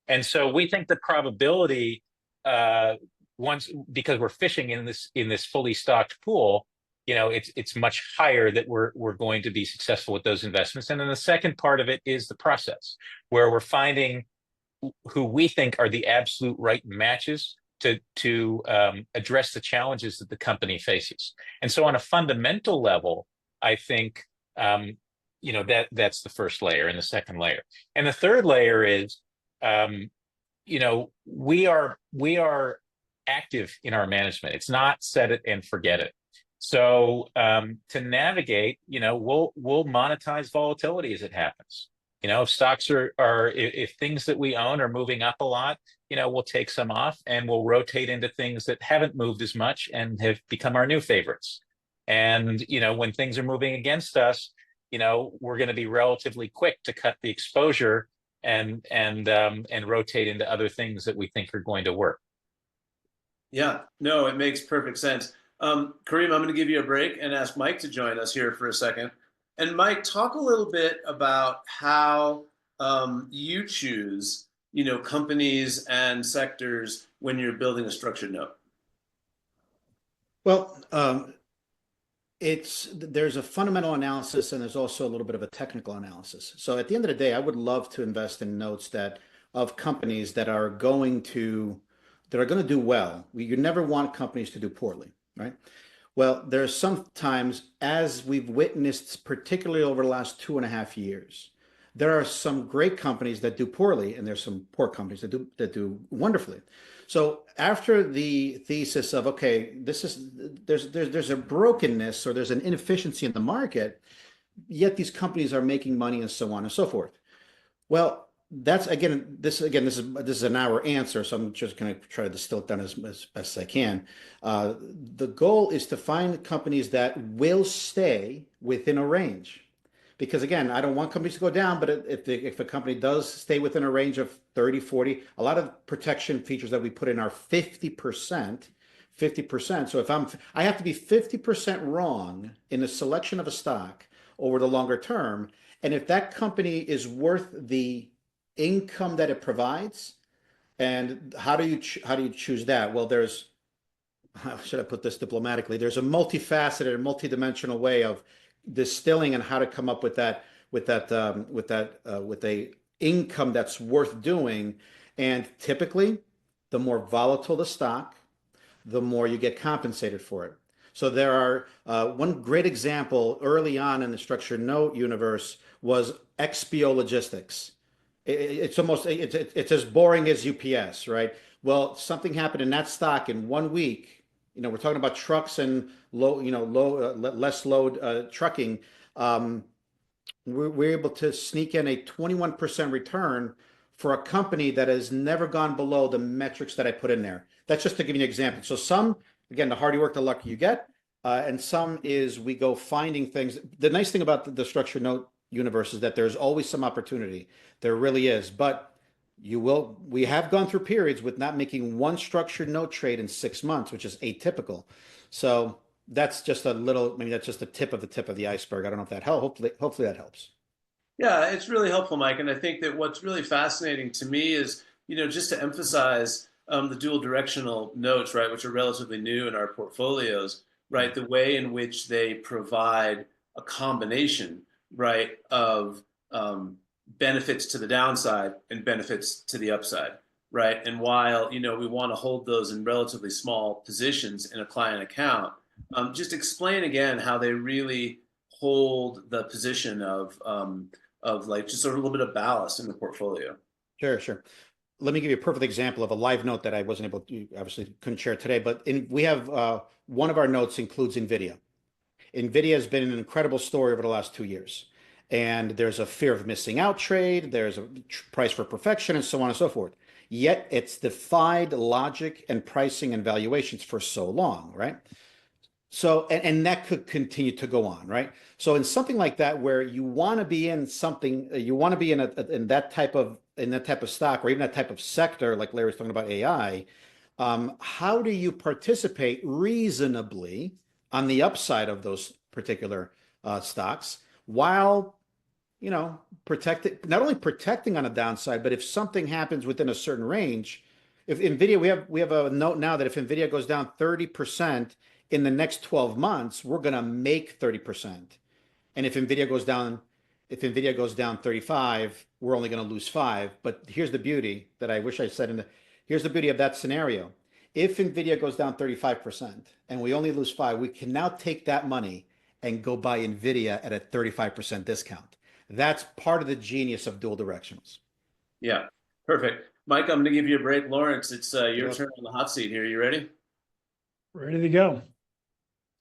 And so we think the probability, because we're fishing in this fully stocked pool, it's much higher that we're going to be successful with those investments. And then the second part of it is the process, where we're finding who we think are the absolute right matches to address the challenges that the company faces. And so on a fundamental level, I think that's the first layer, and the second layer. And the third layer is we are active in our management. It's not set it and forget it. So to navigate, we'll monetize volatility as it happens. If stocks if things that we own are moving up a lot, we'll take some off and we'll rotate into things that haven't moved as much and have become our new favorites. And when things are moving against us, we're going to be relatively quick to cut the exposure and rotate into other things that we think are going to work. Yeah, no, it makes perfect sense. Karim, I'm going to give you a break and ask Mike to join us here for a second. And Mike, talk a little bit about how you choose, companies and sectors when you're building a structured note. Well, there's a fundamental analysis and there's also a little bit of a technical analysis. So at the end of the day, I would love to invest in notes of companies that are going to do well. You never want companies to do poorly, right? Well, there's sometimes, as we've witnessed, particularly over the last 2.5 years, there are some great companies that do poorly, and there's some poor companies that do wonderfully. So after the thesis of, okay, there's a brokenness or there's an inefficiency in the market, yet these companies are making money and so on and so forth. Well, this is an hour answer, so I'm just going to try to distill it down as best as I can. The goal is to find companies that will stay within a range, because again, I don't want companies to go down, but if a company does stay within a range of 30, 40, a lot of protection features that we put in are 50%. 50%. So I have to be 50% wrong in the selection of a stock over the longer term. And if that company is worth the income that it provides, and how do you choose that? Well, how should I put this diplomatically? There's a multifaceted and multidimensional way of distilling and how to come up with a income that's worth doing. And typically, the more volatile the stock, the more you get compensated for it. So there are one great example early on in the structured note universe was XPO Logistics. It's as boring as UPS, right? Well, something happened in that stock in 1 week. We're talking about trucks and less load trucking. We're able to sneak in a 21% return for a company that has never gone below the metrics that I put in there. That's just to give you an example. So some, again, the harder you work, the luckier you get. And some is we go finding things. The nice thing about the structured note universe is that there's always some opportunity. There really is. But we have gone through periods with not making one structured note trade in 6 months, which is atypical. So that's just maybe that's just the tip of the iceberg. I don't know if that helps. Hopefully that helps. Yeah, it's really helpful, Mike. And I think that what's really fascinating to me is, just to emphasize the dual directional notes, right, which are relatively new in our portfolios, right, the way in which they provide a combination, right, of benefits to the downside and benefits to the upside, right? And while, we want to hold those in relatively small positions in a client account, just explain again how they really hold the position of like just sort of a little bit of ballast in the portfolio. Sure. Let me give you a perfect example of a live note that I wasn't able to, obviously couldn't share today, but we have one of our notes includes NVIDIA. NVIDIA has been an incredible story over the last 2 years. And there's a fear of missing out trade, there's a price for perfection, and so on and so forth. Yet it's defied logic and pricing and valuations for so long, right? So, and that could continue to go on, right? So in something like that, where you want to be in something, you want to be in that type of stock, or even that type of sector, like Larry was talking about AI, how do you participate reasonably on the upside of those particular stocks while not only protecting on a downside, but if something happens within a certain range, if NVIDIA, we have a note now that if NVIDIA goes down 30% in the next 12 months, we're going to make 30%. And if NVIDIA goes down 35, we're only going to lose 5. But here's the beauty that I wish I said here's the beauty of that scenario. If NVIDIA goes down 35% and we only lose 5, we can now take that money and go buy NVIDIA at a 35% discount. That's part of the genius of dual directionals. Yeah, perfect. Mike, I'm going to give you a break. Lawrence, it's your turn on the hot seat here. You ready? Ready to go.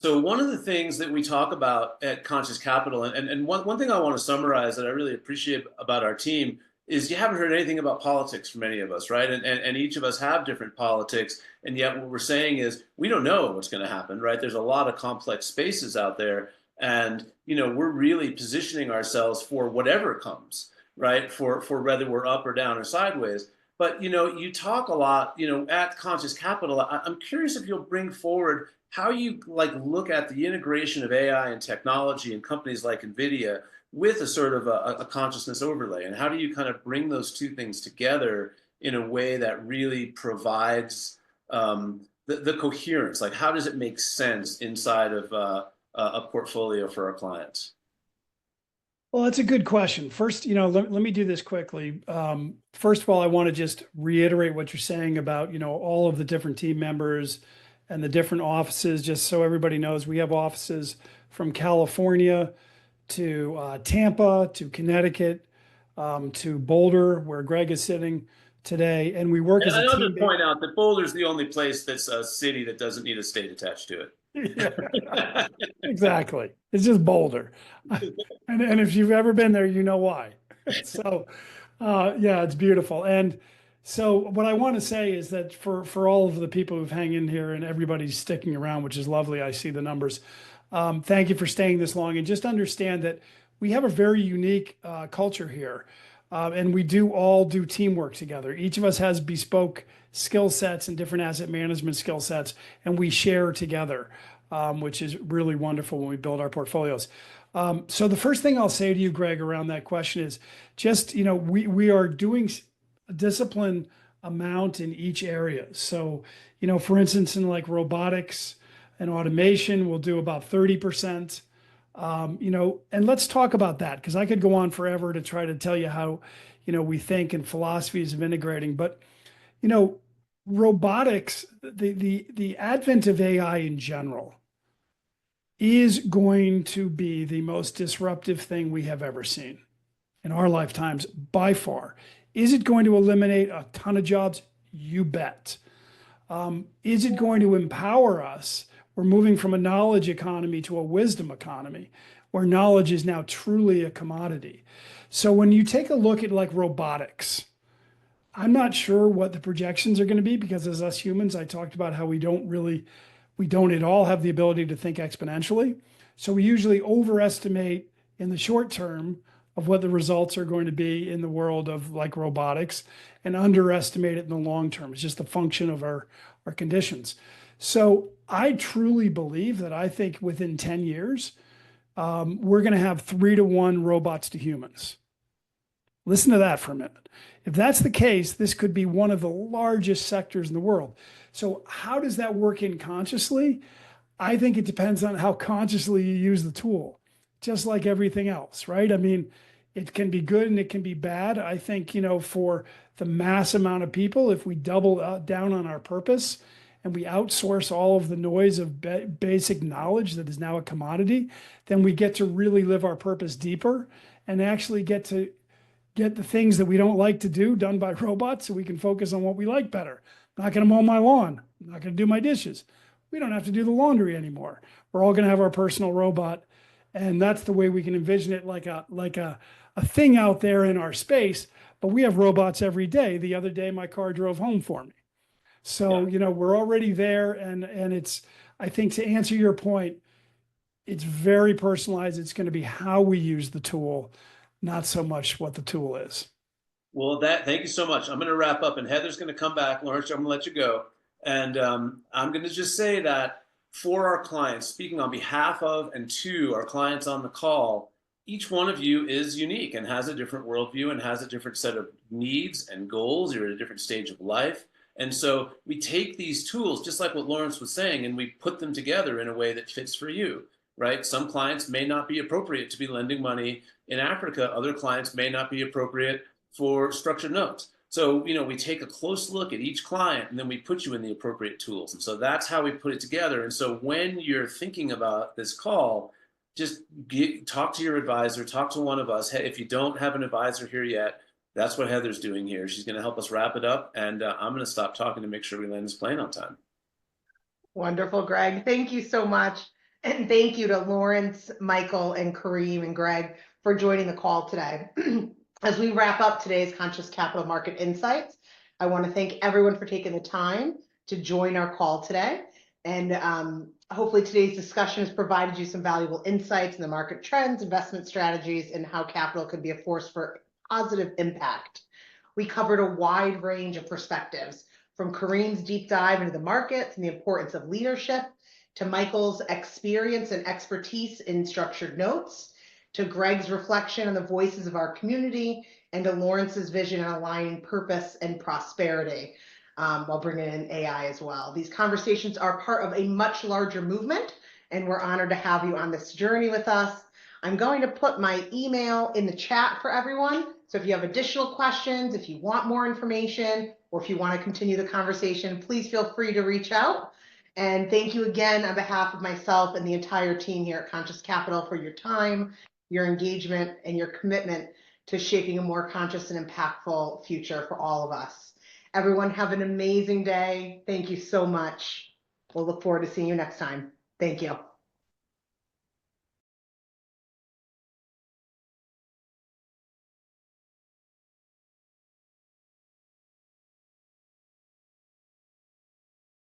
So one of the things that we talk about at Conscious Capital, and one thing I want to summarize that I really appreciate about our team is you haven't heard anything about politics from any of us, right? And each of us have different politics, and yet what we're saying is we don't know what's going to happen, right? There's a lot of complex spaces out there, and we're really positioning ourselves for whatever comes, right? For whether we're up or down or sideways. But you talk a lot, at Conscious Capital. I'm curious if you'll bring forward how you look at the integration of AI and technology in companies like NVIDIA with a sort of a consciousness overlay, and how do you kind of bring those two things together in a way that really provides the coherence? Like, how does it make sense inside of a portfolio for our clients? Well, that's a good question. First, let me do this quickly. First of all, I want to just reiterate what you're saying about, all of the different team members and the different offices, just so everybody knows. We have offices from California to Tampa to Connecticut to Boulder, where Greg is sitting today. And we work as a team. I'll just point out that Boulder's the only place that's a city that doesn't need a state attached to it. Yeah, exactly. It's just Boulder. And if you've ever been there, you know why. So, yeah, it's beautiful. And so what I want to say is that for all of the people who've hung in here and everybody's sticking around, which is lovely, I see the numbers. Thank you for staying this long, and just understand that we have a very unique culture here. And we do all do teamwork together. Each of us has bespoke skill sets and different asset management skill sets, and we share together, which is really wonderful when we build our portfolios. So the first thing I'll say to you, Greg, around that question is just, we are doing a discipline amount in each area. So, for instance, in like robotics and automation, we'll do about 30%. And let's talk about that, because I could go on forever to try to tell you how, we think and philosophies of integrating. But, robotics, the advent of AI in general is going to be the most disruptive thing we have ever seen in our lifetimes by far. Is it going to eliminate a ton of jobs? You bet. Is it going to empower us? We're moving from a knowledge economy to a wisdom economy, where knowledge is now truly a commodity. So when you take a look at like robotics, I'm not sure what the projections are going to be, because as us humans, I talked about how we don't at all have the ability to think exponentially. So we usually overestimate in the short term of what the results are going to be in the world of like robotics, and underestimate it in the long term. It's just a function of our conditions. So I truly believe that I think within 10 years, we're going to have 3-to-1 robots to humans. Listen to that for a minute. If that's the case, this could be one of the largest sectors in the world. So how does that work in consciously? I think it depends on how consciously you use the tool, just like everything else, right? I mean, it can be good and it can be bad. I think, for the mass amount of people, if we double down on our purpose and we outsource all of the noise of basic knowledge that is now a commodity, then we get to really live our purpose deeper and actually get to get the things that we don't like to do done by robots, so we can focus on what we like better. I'm not going to mow my lawn. I'm not going to do my dishes. We don't have to do the laundry anymore. We're all going to have our personal robot. And that's the way we can envision it, like a thing out there in our space. But we have robots every day. The other day, my car drove home for me. So, we're already there. And it's, I think, to answer your point, it's very personalized. It's going to be how we use the tool, not so much what the tool is. Well, thank you so much. I'm going to wrap up, and Heather's going to come back. Lawrence, I'm going to let you go. And I'm going to just say that for our clients, speaking on behalf of and to our clients on the call, each one of you is unique and has a different worldview and has a different set of needs and goals. You're at a different stage of life. And so we take these tools, just like what Lawrence was saying, and we put them together in a way that fits for you, right? Some clients may not be appropriate to be lending money in Africa. Other clients may not be appropriate for structured notes. So, we take a close look at each client, and then we put you in the appropriate tools. And so that's how we put it together. And so when you're thinking about this call, just talk to your advisor, talk to one of us. Hey, if you don't have an advisor here yet, that's what Heather's doing here. She's going to help us wrap it up. And I'm going to stop talking to make sure we land this plane on time. Wonderful, Greg. Thank you so much. And thank you to Lawrence, Michael, and Karim and Greg for joining the call today. As we wrap up today's Conscious Capital Market Insights, I want to thank everyone for taking the time to join our call today. And hopefully today's discussion has provided you some valuable insights in the market trends, investment strategies, and how capital can be a force for positive impact. We covered a wide range of perspectives, from Karim's deep dive into the markets and the importance of leadership, to Michael's experience and expertise in structured notes, to Greg's reflection on the voices of our community, and to Lawrence's vision on aligning purpose and prosperity, while bringing in AI as well. These conversations are part of a much larger movement, and we're honored to have you on this journey with us. I'm going to put my email in the chat for everyone. So if you have additional questions, if you want more information, or if you want to continue the conversation, please feel free to reach out. And thank you again on behalf of myself and the entire team here at Conscious Capital for your time, your engagement, and your commitment to shaping a more conscious and impactful future for all of us. Everyone have an amazing day. Thank you so much. We'll look forward to seeing you next time. Thank you.